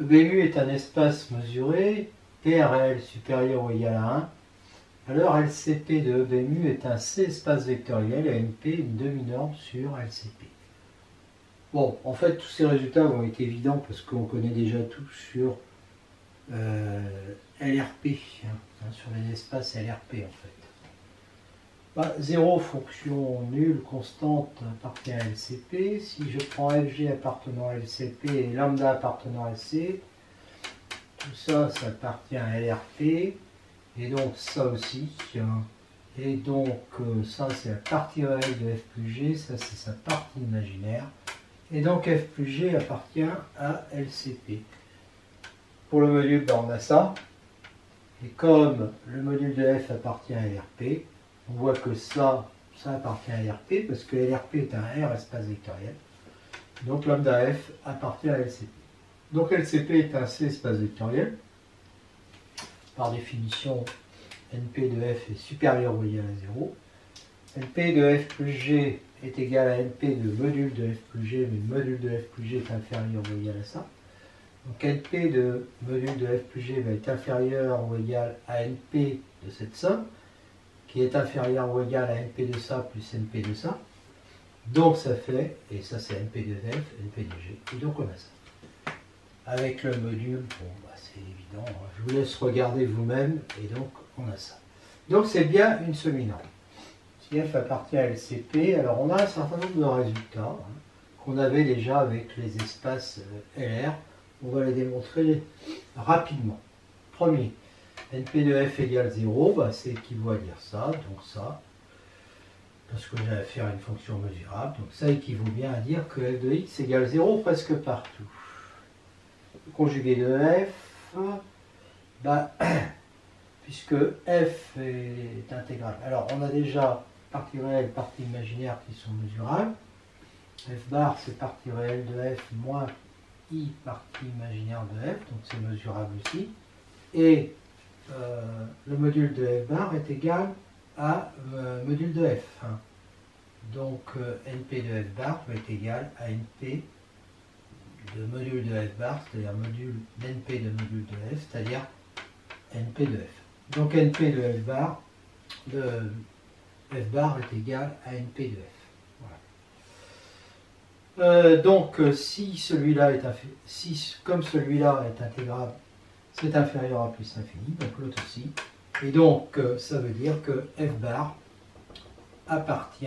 Speaker 1: EBmu est un espace mesuré, P un réel supérieur ou égal à 1. Alors LCP de EBmu est un C espace vectoriel et NP une demi-norme sur LCP. Bon, en fait, tous ces résultats vont être évidents parce qu'on connaît déjà tout sur LRP, sur les espaces LRP en fait. 0, fonction nulle, constante, appartient à LCP. Si je prends FG appartenant à LCP et lambda appartenant à C, tout ça, ça appartient à LRP. Et donc ça aussi. Et donc ça, c'est la partie réelle de F plus G, ça c'est sa partie imaginaire. Et donc F plus G appartient à LCP. Pour le module, on a ça. Et comme le module de F appartient à LRP, on voit que ça appartient à LRP, parce que LRP est un R espace vectoriel. Donc lambda F appartient à LCP. Donc LCP est un C espace vectoriel. Par définition, NP de F est supérieur ou égal à 0. NP de F plus G est égal à NP de module de F plus G, mais le module de F plus G est inférieur ou égal à ça. Donc NP de module de F plus G va être inférieur ou égal à NP de cette somme, qui est inférieur ou égal à NP de ça plus NP de ça. Donc ça fait, et ça c'est NP de F, NP de G, et donc on a ça. Avec le module, c'est évident, je vous laisse regarder vous-même, et donc on a ça. Donc c'est bien une semi-norme. Si F appartient à LCP, alors on a un certain nombre de résultats qu'on avait déjà avec les espaces LR. On va les démontrer rapidement. Premier, NP de F égale 0, c'est équivaut à dire ça, donc ça, parce que j'ai affaire à une fonction mesurable, donc ça équivaut bien à dire que F de X égale 0 presque partout. Le conjugué de F, puisque F est intégral. Alors on a déjà partie réelle, partie imaginaire qui sont mesurables. F bar c'est partie réelle de F moins I partie imaginaire de F, donc c'est mesurable aussi. Et le module de F bar est égal à module de F. Donc NP de F bar va être égal à NP de module de F bar, c'est-à-dire module d'NP de module de F, c'est-à-dire NP de F. Donc NP de F bar est égal à NP de F. Donc si celui-là est comme celui-là est intégrable, c'est inférieur à plus l'infini, donc l'autre aussi. Et donc ça veut dire que F bar appartient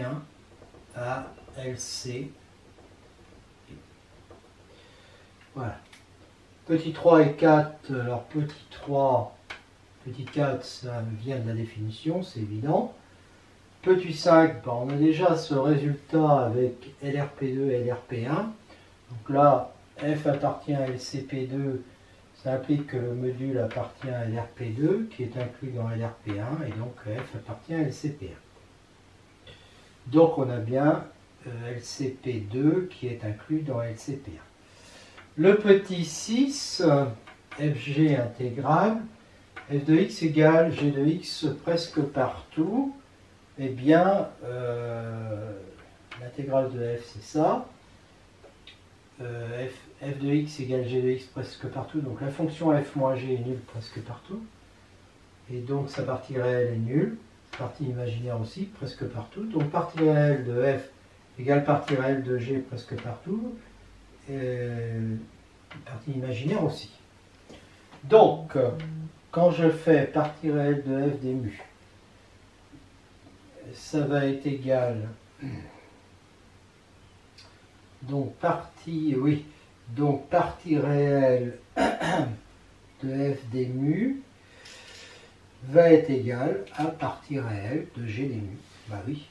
Speaker 1: à LC. Voilà. Petit 3 et 4, alors petit 3, petit 4, ça vient de la définition, c'est évident. Petit 5, on a déjà ce résultat avec LRP2 et LRP1. Donc là, F appartient à LCP2, ça implique que le module appartient à LRP2, qui est inclus dans LRP1, et donc F appartient à LCP1. Donc on a bien LCP2 qui est inclus dans LCP1. Le petit 6, FG intégral, f de x égale g de x presque partout. Eh bien, l'intégrale de f, c'est ça. F de x égale g de x presque partout. Donc la fonction f moins g est nulle presque partout. Et donc sa partie réelle est nulle. Partie imaginaire aussi, presque partout. Donc partie réelle de f égale partie réelle de g presque partout. Et partie imaginaire aussi. Donc, quand je fais partie réelle de f des mu, ça va être égal, donc partie réelle de f des mu va être égale à partie réelle de g des mu. Bah oui.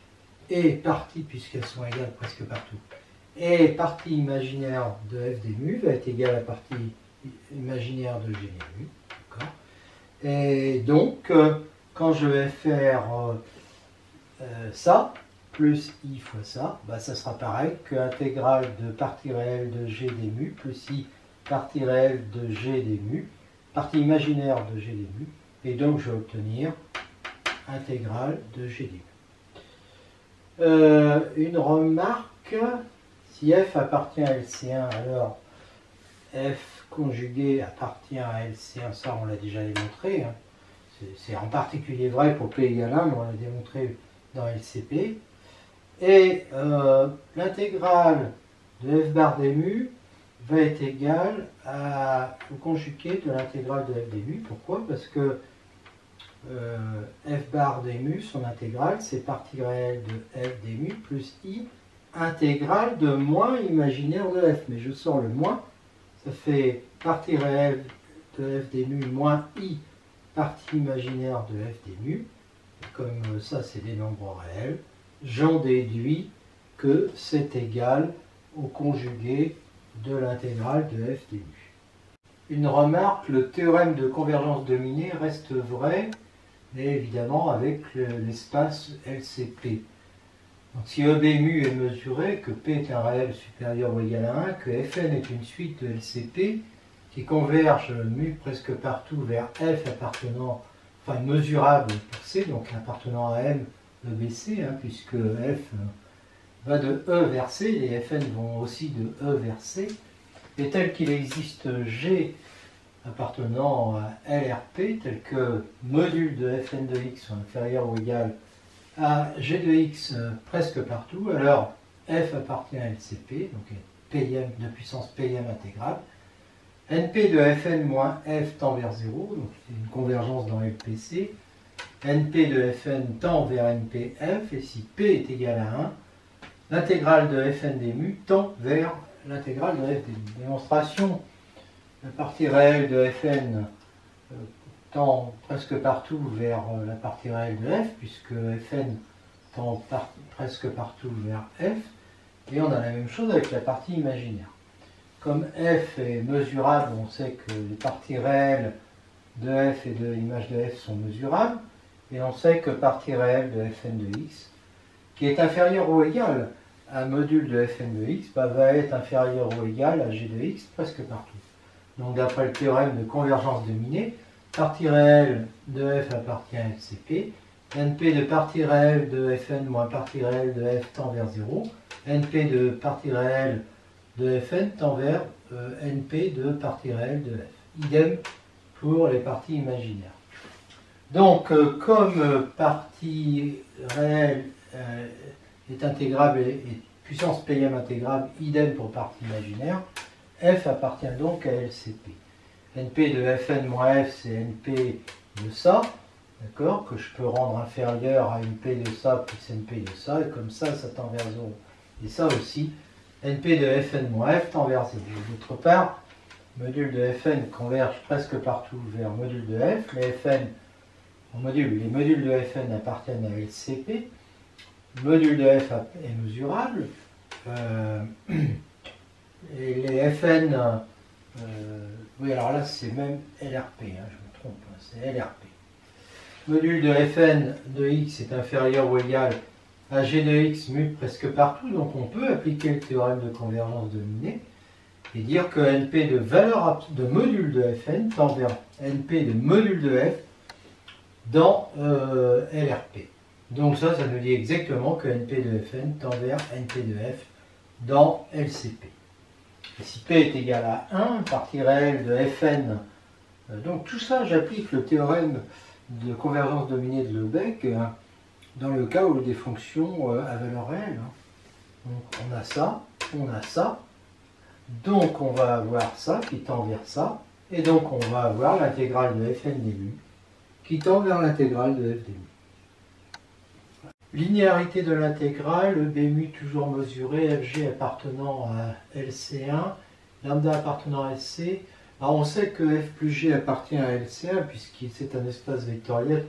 Speaker 1: Et partie, puisqu'elles sont égales presque partout. Et partie imaginaire de f des mu va être égale à partie imaginaire de g des mu. Et donc, quand je vais faire ça, plus i fois ça, ça sera pareil que intégrale de partie réelle de g des mu, plus i partie réelle de g des mu, partie imaginaire de g des mu, et donc je vais obtenir intégrale de g des mu. Une remarque, si f appartient à LC1, alors f conjugué appartient à LC1, ça on l'a déjà démontré, c'est en particulier vrai pour P égale 1, mais on l'a démontré dans LCP. Et l'intégrale de f bar des mu va être égal au conjugué de l'intégrale de f des mu. Pourquoi? Parce que f bar des mu, son intégrale, c'est partie réelle de f des mu plus i intégrale de moins imaginaire de f. Mais je sors le moins, ça fait partie réelle de f des mu moins i partie imaginaire de f des mu. Et comme ça, c'est des nombres réels, j'en déduis que c'est égal au conjugué de l'intégrale de f des mu. Une remarque, le théorème de convergence dominée reste vrai, mais évidemment avec l'espace LCP. Donc si EB mu est mesuré, que P est un réel supérieur ou égal à 1, que Fn est une suite de LCP qui converge mu presque partout vers F appartenant, enfin mesurable pour C, donc appartenant à M, EBC, puisque F va de E vers C, les Fn vont aussi de E vers C, et tel qu'il existe G appartenant à LRP, tel que module de Fn de x soit inférieur ou égal à G de x presque partout, alors F appartient à LCP, donc Pm de puissance Pm intégrale. NP de Fn moins F tend vers 0, donc c'est une convergence dans LPC. NP de Fn tend vers NPF, et si P est égal à 1, l'intégrale de Fn des mu tend vers l'intégrale de F des mu. Démonstration, la partie réelle de Fn tend presque partout vers la partie réelle de F, puisque Fn tend presque partout vers F, et on a la même chose avec la partie imaginaire. Comme F est mesurable, on sait que les parties réelles de F et de l'image de F sont mesurables, et on sait que partie réelle de Fn de x, qui est inférieure ou égale à module de Fn de x, va être inférieure ou égale à G de x presque partout. Donc d'après le théorème de convergence dominée, partie réelle de f appartient à LCP, NP de partie réelle de Fn moins partie réelle de f tend vers 0, NP de partie réelle de Fn tend vers NP de partie réelle de f. Idem pour les parties imaginaires. Donc comme partie réelle est intégrable et puissance Pm intégrable, idem pour partie imaginaire, f appartient donc à LCP. NP de Fn moins f, c'est NP de ça, d'accord, que je peux rendre inférieur à NP de ça plus NP de ça, et comme ça tend vers 0. Et ça aussi, NP de Fn moins f tend vers 0. D'autre part, module de Fn converge presque partout vers module de f, les modules de Fn appartiennent à LCP, le module de f est mesurable, et les Fn, oui alors là c'est même LRP, je me trompe, c'est LRP. Module de Fn de x est inférieur ou égal à G de x mu presque partout, donc on peut appliquer le théorème de convergence dominée et dire que NP de valeur de module de Fn tend vers NP de module de f dans LRP. Donc ça nous dit exactement que NP de Fn tend vers NP de f dans LCP. Et si P est égal à 1, partie réelle de Fn, donc tout ça j'applique le théorème de convergence dominée de Lebesgue dans le cas où des fonctions à valeur réelle. Donc on a ça, donc on va avoir ça qui tend vers ça, et donc on va avoir l'intégrale de Fn des mu qui tend vers l'intégrale de f des mu. Linéarité de l'intégrale, EB mu toujours mesuré, Fg appartenant à LC1, lambda appartenant à LC. Alors on sait que f plus g appartient à LC1 puisqu'il c'est un espace vectoriel.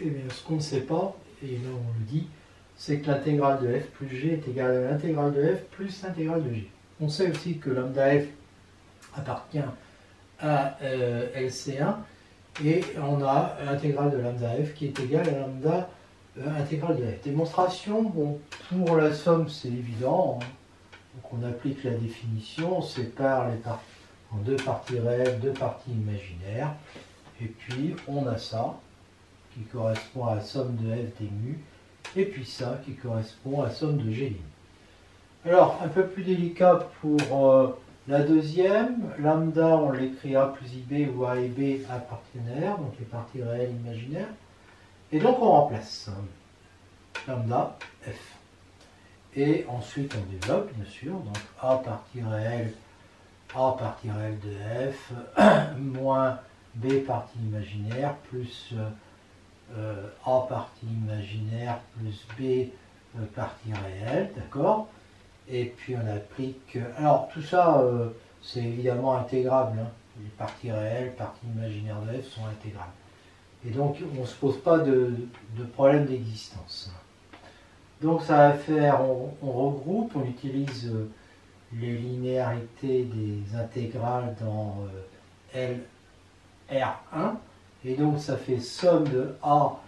Speaker 1: Et bien ce qu'on ne sait pas, et là on le dit, c'est que l'intégrale de f plus g est égale à l'intégrale de f plus l'intégrale de g. On sait aussi que lambda f appartient à LC1 et on a l'intégrale de lambda f qui est égale à lambda intégrale de f. Démonstration, bon, pour la somme c'est évident, donc on applique la définition, on sépare les parties en deux parties réelles, deux parties imaginaires, et puis on a ça qui correspond à la somme de f des mu, et puis ça qui correspond à la somme de g. Alors un peu plus délicat pour la deuxième, lambda on l'écrit a plus ib ou a et b à partenaire, donc les parties réelles imaginaires. Et donc on remplace lambda f. Et ensuite on développe bien sûr, donc a partie réelle A partie réelle de f moins b partie imaginaire plus a partie imaginaire plus b partie réelle, d'accord? Et puis on applique... Alors tout ça, c'est évidemment intégrable, hein. Les parties réelles, parties imaginaires de f sont intégrables. Et donc on ne se pose pas de problème d'existence. Donc ça va faire, on regroupe, on utilise les linéarités des intégrales dans LR1, et donc ça fait somme de A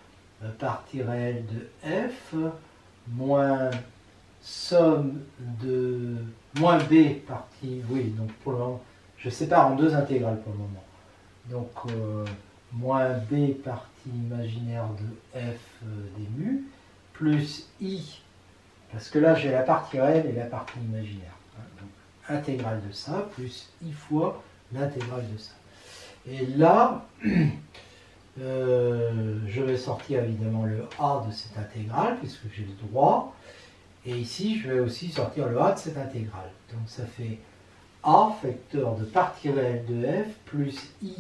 Speaker 1: partie réelle de f moins somme de moins b partie, oui, donc pour le moment, je sépare en deux intégrales pour le moment. Donc moins b partie imaginaire de f des mu, plus i, parce que là j'ai la partie réelle et la partie imaginaire. Donc intégrale de ça, plus i fois l'intégrale de ça. Et là, je vais sortir évidemment le a de cette intégrale, puisque j'ai le droit. Et ici, je vais aussi sortir le a de cette intégrale. Donc ça fait a facteur de partie réelle de f plus i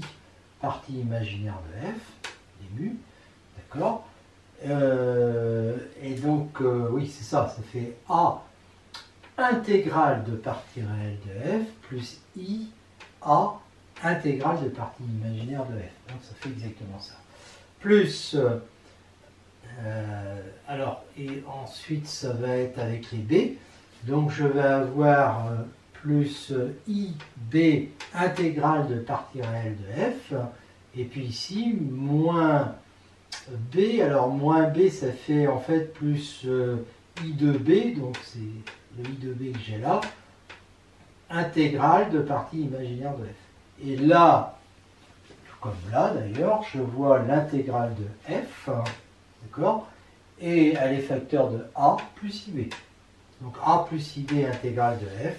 Speaker 1: partie imaginaire de f, des mu, d'accord? Et donc, oui, c'est ça, ça fait a intégrale de partie réelle de f plus i a intégrale de partie imaginaire de f. Donc ça fait exactement ça. Plus, alors, et ensuite ça va être avec les b. Donc je vais avoir plus ib intégrale de partie réelle de f. Et puis ici, moins b. Alors moins b, ça fait en fait plus i de b. Donc c'est le i de b que j'ai là. Intégrale de partie imaginaire de f. Et là, tout comme là d'ailleurs, je vois l'intégrale de f, d'accord, et elle est facteur de a plus ib. Donc a plus ib intégrale de f,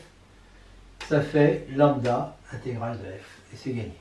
Speaker 1: ça fait lambda intégrale de f, et c'est gagné.